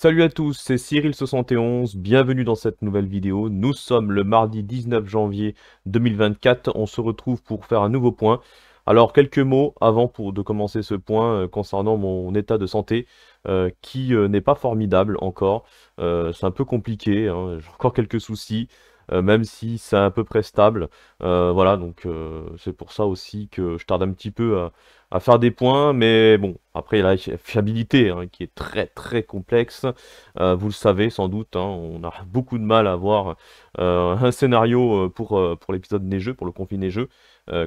Salut à tous, c'est Cyril71, bienvenue dans cette nouvelle vidéo. Nous sommes le mardi 19 janvier 2024, on se retrouve pour faire un nouveau point. Alors quelques mots avant de commencer ce point concernant mon état de santé qui n'est pas formidable encore. C'est un peu compliqué, hein, j'ai encore quelques soucis. Même si c'est à peu près stable. Voilà, donc c'est pour ça aussi que je tarde un petit peu à faire des points, mais bon, après il y a la fiabilité hein, qui est très très complexe. Vous le savez sans doute, hein, on a beaucoup de mal à avoir un scénario pour l'épisode neigeux, pour le conflit neigeux,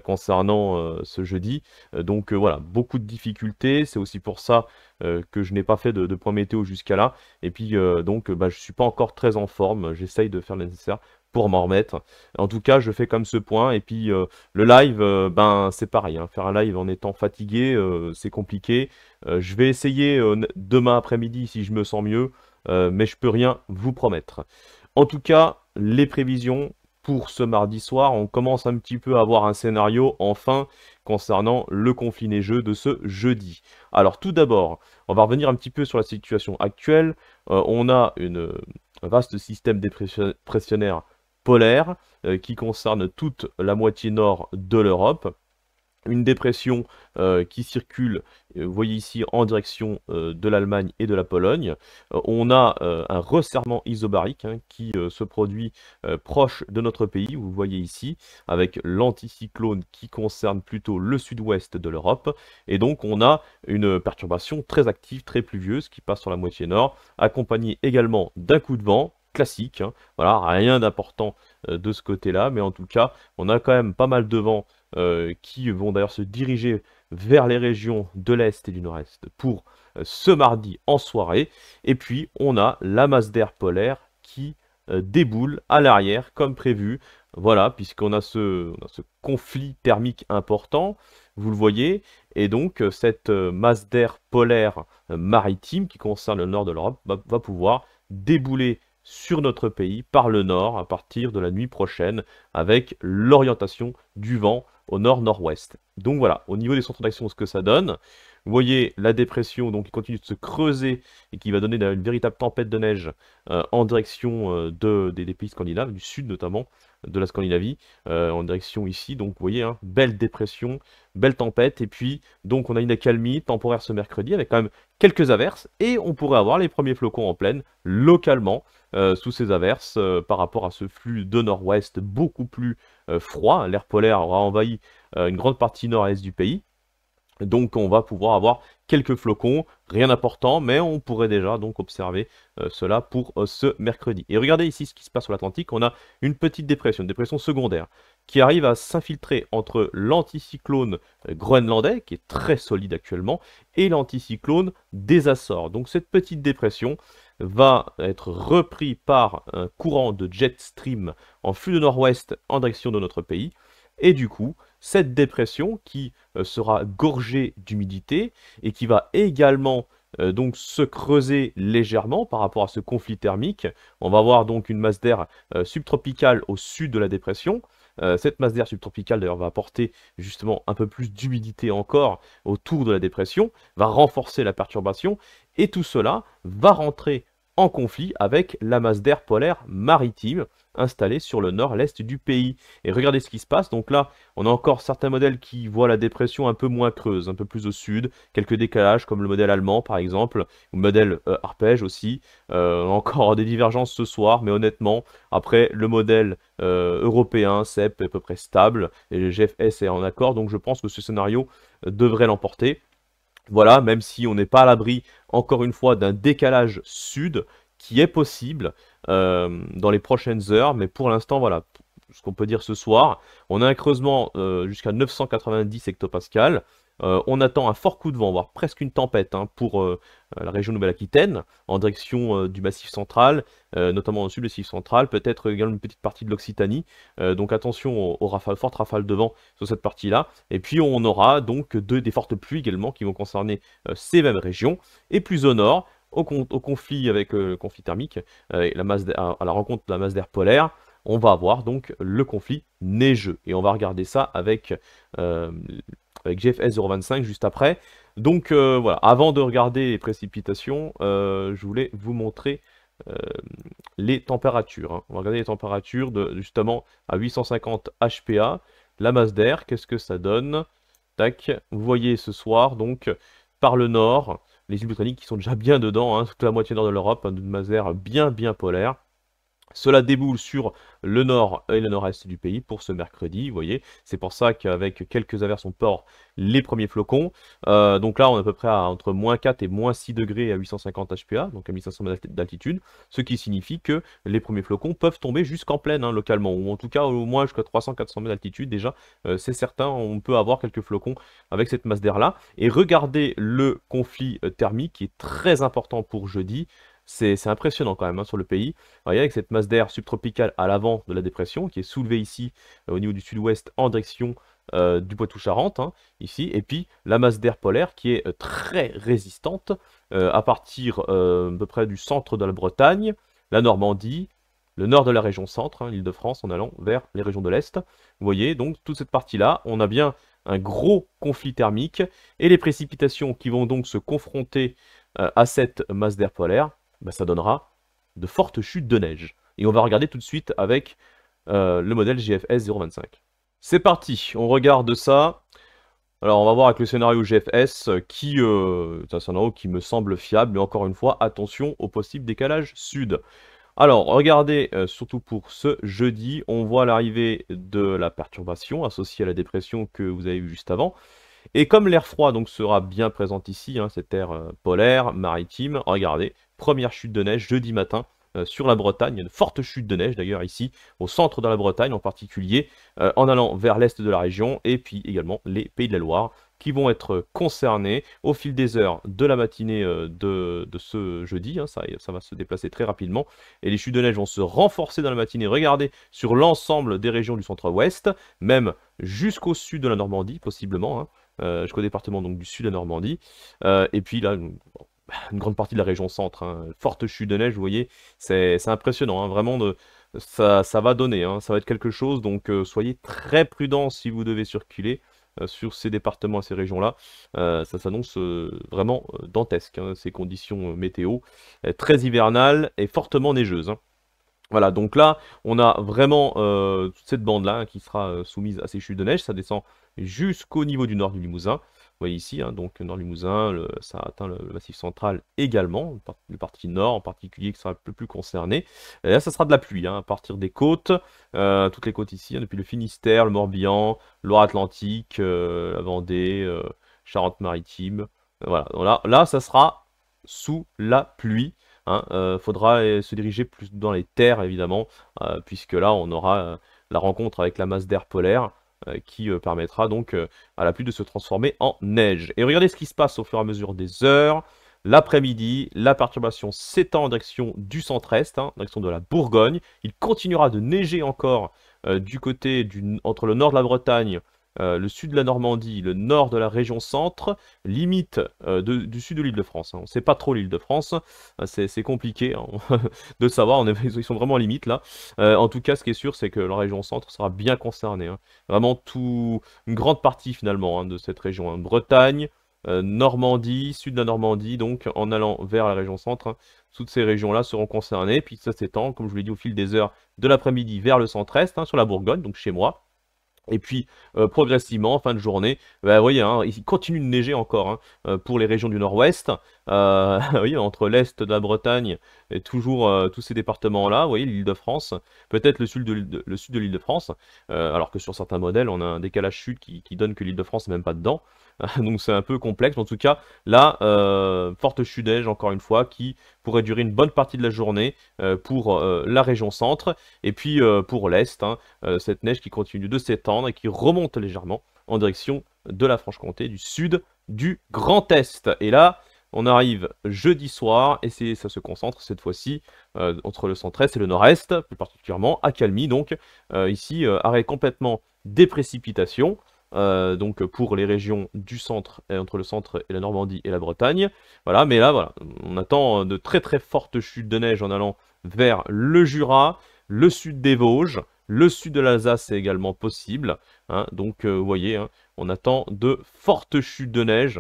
concernant ce jeudi. Donc voilà, beaucoup de difficultés, c'est aussi pour ça que je n'ai pas fait de point météo jusqu'à là. Et puis donc bah, je suis pas encore très en forme, j'essaye de faire le nécessaire pour m'en remettre. En tout cas, je fais comme ce point. Et puis, le live, ben, c'est pareil. Hein. Faire un live en étant fatigué, c'est compliqué. Je vais essayer demain après-midi si je me sens mieux, mais je peux rien vous promettre. En tout cas, les prévisions pour ce mardi soir, on commence un petit peu à avoir un scénario enfin concernant le conflit neigeux de ce jeudi. Alors tout d'abord, on va revenir un petit peu sur la situation actuelle. On a un vaste système dépressionnaire polaire qui concerne toute la moitié nord de l'Europe. Une dépression qui circule, vous voyez ici, en direction de l'Allemagne et de la Pologne. On a un resserrement isobarique hein, qui se produit proche de notre pays, vous voyez ici, avec l'anticyclone qui concerne plutôt le sud-ouest de l'Europe. Et donc on a une perturbation très active, très pluvieuse qui passe sur la moitié nord, accompagnée également d'un coup de vent classique. Hein. Voilà, rien d'important de ce côté-là, mais en tout cas, on a quand même pas mal de vent qui vont d'ailleurs se diriger vers les régions de l'Est et du Nord-Est pour ce mardi en soirée. Et puis, on a la masse d'air polaire qui déboule à l'arrière comme prévu. Voilà, puisqu'on a on a ce conflit thermique important, vous le voyez, et donc cette masse d'air polaire maritime qui concerne le nord de l'Europe va pouvoir débouler sur notre pays par le nord à partir de la nuit prochaine avec l'orientation du vent au nord-nord-ouest. Donc voilà, au niveau des centres d'action, ce que ça donne. Vous voyez la dépression donc, qui continue de se creuser et qui va donner une véritable tempête de neige en direction des pays scandinaves, du sud notamment, de la Scandinavie, en direction ici. Donc vous voyez, hein, belle dépression, belle tempête. Et puis, donc on a une accalmie temporaire ce mercredi avec quand même quelques averses. Et on pourrait avoir les premiers flocons en pleine localement sous ces averses par rapport à ce flux de nord-ouest beaucoup plus froid. L'air polaire aura envahi une grande partie nord-est du pays. Donc on va pouvoir avoir quelques flocons, rien d'important, mais on pourrait déjà donc observer cela pour ce mercredi. Et regardez ici ce qui se passe sur l'Atlantique, on a une petite dépression, une dépression secondaire, qui arrive à s'infiltrer entre l'anticyclone groenlandais, qui est très solide actuellement, et l'anticyclone des Açores. Donc cette petite dépression va être reprise par un courant de jet stream en flux de nord-ouest en direction de notre pays, et du coup, cette dépression qui sera gorgée d'humidité et qui va également donc se creuser légèrement par rapport à ce conflit thermique. On va avoir donc une masse d'air subtropicale au sud de la dépression. Cette masse d'air subtropicale d'ailleurs va apporter justement un peu plus d'humidité encore autour de la dépression, va renforcer la perturbation et tout cela va rentrer en conflit avec la masse d'air polaire maritime installée sur le nord-est du pays. Et regardez ce qui se passe. Donc là, on a encore certains modèles qui voient la dépression un peu moins creuse, un peu plus au sud, quelques décalages comme le modèle allemand par exemple, ou le modèle arpège aussi. Encore des divergences ce soir, mais honnêtement, après le modèle européen, CEP est à peu près stable, et le GFS est en accord, donc je pense que ce scénario devrait l'emporter. Voilà, même si on n'est pas à l'abri, encore une fois, d'un décalage sud qui est possible dans les prochaines heures, mais pour l'instant, voilà, ce qu'on peut dire ce soir, on a un creusement jusqu'à 990 hectopascales. On attend un fort coup de vent, voire presque une tempête hein, pour la région Nouvelle-Aquitaine, en direction du Massif central, notamment au sud du Massif central, peut-être également une petite partie de l'Occitanie. Donc attention aux fortes rafales de vent sur cette partie-là. Et puis on aura donc des fortes pluies également qui vont concerner ces mêmes régions. Et plus au nord, au conflit avec le conflit thermique, et à la rencontre de la masse d'air polaire, on va avoir donc le conflit neigeux. Et on va regarder ça avec GFS 025 juste après. Donc voilà, avant de regarder les précipitations, je voulais vous montrer euh, les températures, hein. On va regarder les températures justement à 850 HPA, la masse d'air, qu'est-ce que ça donne? Tac, vous voyez ce soir, donc, par le nord, les îles britanniques qui sont déjà bien dedans, hein, toute la moitié nord de l'Europe, hein, d'une masse d'air bien polaire. Cela déboule sur le nord et le nord-est du pays pour ce mercredi, vous voyez. C'est pour ça qu'avec quelques averses, on porte les premiers flocons. Donc là, on est à peu près entre -4 et -6 degrés à 850 HPA, donc à 1500 mètres d'altitude, ce qui signifie que les premiers flocons peuvent tomber jusqu'en plaine, hein, localement, ou en tout cas au moins jusqu'à 300-400 mètres d'altitude. Déjà, c'est certain, on peut avoir quelques flocons avec cette masse d'air-là. Et regardez le conflit thermique qui est très important pour jeudi. C'est impressionnant quand même, hein, sur le pays. Voyez, avec cette masse d'air subtropicale à l'avant de la dépression, qui est soulevée ici au niveau du sud-ouest en direction du Poitou-Charentes, hein, ici, et puis la masse d'air polaire qui est très résistante à partir à peu près du centre de la Bretagne, la Normandie, le nord de la région centre, hein, l'Île-de-France, en allant vers les régions de l'Est. Vous voyez, donc toute cette partie-là, on a bien un gros conflit thermique, et les précipitations qui vont donc se confronter à cette masse d'air polaire, bah, ça donnera de fortes chutes de neige. Et on va regarder tout de suite avec le modèle GFS 025. C'est parti, on regarde ça. Alors on va voir avec le scénario GFS qui est un scénario qui me semble fiable, mais encore une fois, attention au possible décalage sud. Alors regardez, surtout pour ce jeudi, on voit l'arrivée de la perturbation associée à la dépression que vous avez vue juste avant. Et comme l'air froid donc sera bien présent ici, hein, cet air polaire, maritime, regardez, première chute de neige jeudi matin sur la Bretagne. Il y a une forte chute de neige d'ailleurs ici, au centre de la Bretagne en particulier, en allant vers l'est de la région, et puis également les Pays de la Loire qui vont être concernés au fil des heures de la matinée de ce jeudi, hein, ça va se déplacer très rapidement, et les chutes de neige vont se renforcer dans la matinée, regardez, sur l'ensemble des régions du centre-ouest, même jusqu'au sud de la Normandie, possiblement, hein, jusqu'au département donc, du sud de la Normandie, et puis là, une grande partie de la région centre, hein. Forte chute de neige, vous voyez, c'est impressionnant, hein, vraiment, ça va donner, hein, ça va être quelque chose, donc soyez très prudents si vous devez circuler sur ces départements et ces régions-là. Ça s'annonce vraiment dantesque, hein, ces conditions météo, très hivernales et fortement neigeuses, hein. Voilà, donc là, on a vraiment toute cette bande-là, hein, qui sera soumise à ces chutes de neige. Ça descend jusqu'au niveau du nord du Limousin. Vous voyez ici, hein, donc nord Limousin, ça atteint le Massif central également, le partie nord en particulier qui sera un peu plus concernée. Et là, ça sera de la pluie, hein, à partir des côtes, toutes les côtes ici, hein, depuis le Finistère, le Morbihan, Loire-Atlantique, la Vendée, Charente-Maritime. Voilà, là, ça sera sous la pluie. Hein, faudra se diriger plus dans les terres évidemment, puisque là on aura la rencontre avec la masse d'air polaire qui permettra donc à la pluie de se transformer en neige. Et regardez ce qui se passe au fur et à mesure des heures. L'après-midi, la perturbation s'étend en direction du centre-est, hein, en direction de la Bourgogne. Il continuera de neiger encore du côté entre le nord de la Bretagne, le sud de la Normandie, le nord de la région centre, limite du sud de l'Île-de-France, hein. On ne sait pas trop l'Île-de-France, c'est compliqué, hein, de savoir, ils sont vraiment en limite là. En tout cas, ce qui est sûr, c'est que la région centre sera bien concernée, hein. Vraiment une grande partie finalement, hein, de cette région, hein. Bretagne, Normandie, sud de la Normandie, donc en allant vers la région centre, hein, toutes ces régions-là seront concernées, puis ça s'étend, comme je vous l'ai dit, au fil des heures de l'après-midi vers le centre-est, hein, sur la Bourgogne, donc chez moi. Et puis, progressivement, en fin de journée, bah, vous voyez, hein, il continue de neiger encore, hein, pour les régions du nord-ouest. Vous voyez, entre l'est de la Bretagne et toujours tous ces départements-là, vous voyez, l'Île-de-France, peut-être le sud de l'Île-de-France, alors que sur certains modèles, on a un décalage sud qui donne que l'Île-de-France n'est même pas dedans. Donc c'est un peu complexe. En tout cas, là, forte chute de neige, encore une fois, qui pourrait durer une bonne partie de la journée pour la région centre. Et puis pour l'est, hein, cette neige qui continue de s'étendre et qui remonte légèrement en direction de la Franche-Comté, du sud du Grand Est. Et là, on arrive jeudi soir et ça se concentre cette fois-ci entre le centre-est et le nord-est, plus particulièrement à Calmy. Donc ici, arrêt complètement des précipitations. Donc pour les régions du centre, entre le centre et la Normandie et la Bretagne. Voilà, mais là, voilà, on attend de très très fortes chutes de neige en allant vers le Jura, le sud des Vosges, le sud de l'Alsace est également possible, hein. Donc vous voyez, hein, on attend de fortes chutes de neige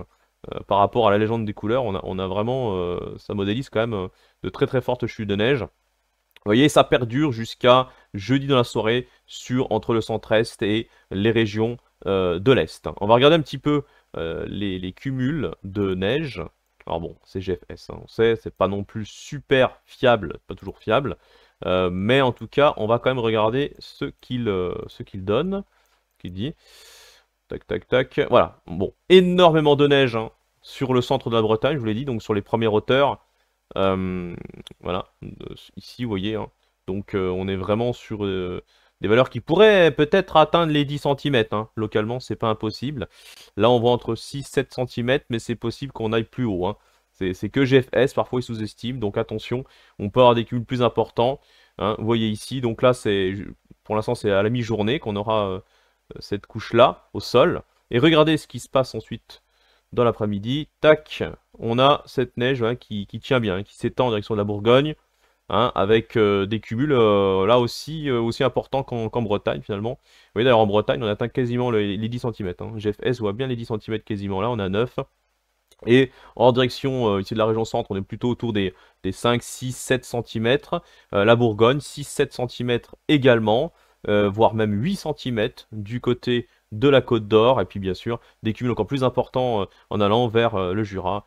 par rapport à la légende des couleurs, on a vraiment, ça modélise quand même de très très fortes chutes de neige. Vous voyez, ça perdure jusqu'à jeudi dans la soirée entre le centre-est et les régions de l'est. On va regarder un petit peu les cumuls de neige. Alors bon, c'est GFS, hein, on sait, c'est pas non plus super fiable, pas toujours fiable. Mais en tout cas, on va quand même regarder ce qu'il donne, qu'il dit. Tac, tac, tac. Voilà, bon, énormément de neige hein, sur le centre de la Bretagne, je vous l'ai dit, donc sur les premières hauteurs. Voilà, ici vous voyez, hein. Donc on est vraiment sur des valeurs qui pourraient peut-être atteindre les 10 cm, hein. Localement c'est pas impossible. Là on voit entre 6-7 cm, mais c'est possible qu'on aille plus haut, hein. C'est que GFS, parfois ils sous-estiment, donc attention, on peut avoir des cumuls plus importants, hein. Vous voyez ici, donc là c'est pour l'instant c'est à la mi-journée qu'on aura cette couche-là au sol. Et regardez ce qui se passe ensuite dans l'après-midi. Tac, on a cette neige hein, qui tient bien, hein, qui s'étend en direction de la Bourgogne, hein, avec des cumuls là aussi, aussi importants qu'en Bretagne finalement. Vous voyez d'ailleurs en Bretagne on atteint quasiment les 10 cm. Hein. GFS voit bien les 10 cm quasiment là, on a 9. Et en direction ici de la région centre, on est plutôt autour des 5, 6, 7 cm. La Bourgogne, 6-7 cm également, voire même 8 cm du côté de la Côte d'Or. Et puis bien sûr, des cumuls encore plus importants en allant vers le Jura.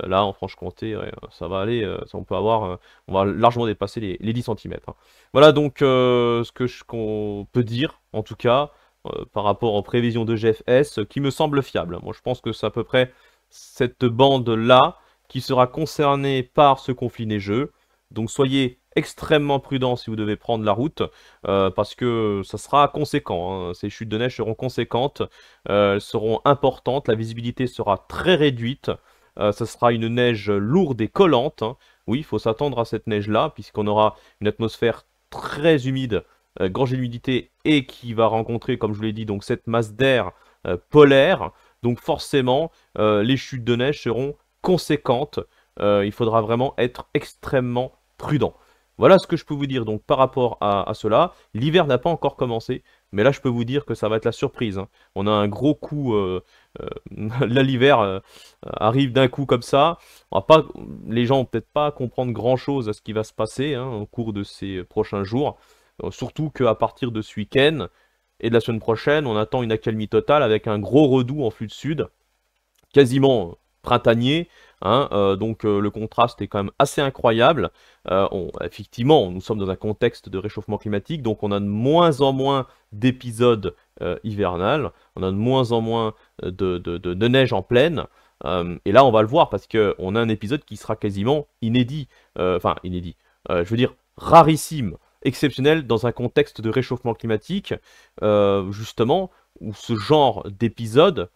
Là, en Franche-Comté, ouais, ça va aller, on peut avoir, on va largement dépasser les 10 cm. Hein. Voilà donc qu'on peut dire, en tout cas, par rapport aux prévisions de GFS, qui me semble fiable. Moi, je pense que c'est à peu près cette bande-là qui sera concernée par ce conflit neigeux. Donc soyez extrêmement prudents si vous devez prendre la route, parce que ça sera conséquent. Hein. Ces chutes de neige seront conséquentes, elles seront importantes, la visibilité sera très réduite, ça sera une neige lourde et collante. Hein. Oui, il faut s'attendre à cette neige-là, puisqu'on aura une atmosphère très humide, gorgée d'humidité, et qui va rencontrer, comme je vous l'ai dit, donc cette masse d'air polaire. Donc forcément, les chutes de neige seront conséquentes. Il faudra vraiment être extrêmement prudent. Voilà ce que je peux vous dire donc par rapport à cela. L'hiver n'a pas encore commencé, mais là je peux vous dire que ça va être la surprise. Hein. On a un gros coup, là l'hiver arrive d'un coup comme ça. On va pas, les gens vont peut-être pas comprendre grand-chose à ce qui va se passer hein, au cours de ces prochains jours. Surtout qu'à partir de ce week-end, et de la semaine prochaine, on attend une accalmie totale avec un gros redout en flux de sud, quasiment printanier. Hein, donc le contraste est quand même assez incroyable. Effectivement, nous sommes dans un contexte de réchauffement climatique, donc on a de moins en moins d'épisodes hivernales, on a de moins en moins de neige en pleine. Et là, on va le voir parce qu'on a un épisode qui sera quasiment inédit. Enfin, inédit. Je veux dire, rarissime. Exceptionnel dans un contexte de réchauffement climatique, justement, où ce genre d'épisode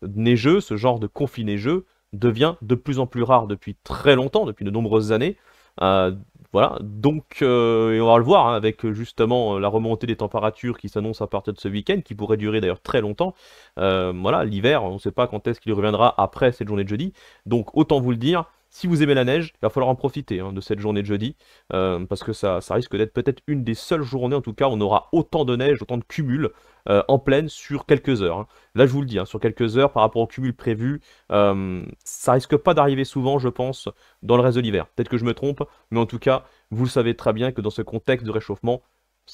neigeux, ce genre de conflit neigeux, devient de plus en plus rare depuis très longtemps, depuis de nombreuses années. Voilà, donc, et on va le voir, hein, avec justement la remontée des températures qui s'annonce à partir de ce week-end, qui pourrait durer d'ailleurs très longtemps. Voilà, l'hiver, on ne sait pas quand est-ce qu'il reviendra après cette journée de jeudi. Donc, autant vous le dire, si vous aimez la neige, il va falloir en profiter hein, de cette journée de jeudi, parce que ça risque d'être peut-être une des seules journées, en tout cas, où on aura autant de neige, autant de cumul en pleine sur quelques heures. Hein. Là, je vous le dis, hein, sur quelques heures, par rapport au cumul prévu, ça risque pas d'arriver souvent, je pense, dans le reste de l'hiver. Peut-être que je me trompe, mais en tout cas, vous le savez très bien que dans ce contexte de réchauffement,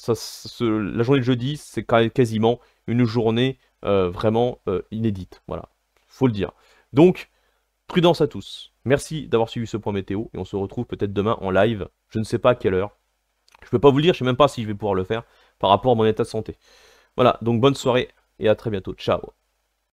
la journée de jeudi, c'est quasiment une journée vraiment inédite. Voilà, faut le dire. Donc, prudence à tous. Merci d'avoir suivi ce point météo et on se retrouve peut-être demain en live. Je ne sais pas à quelle heure. Je peux pas vous le dire, je sais même pas si je vais pouvoir le faire par rapport à mon état de santé. Voilà, donc bonne soirée et à très bientôt. Ciao.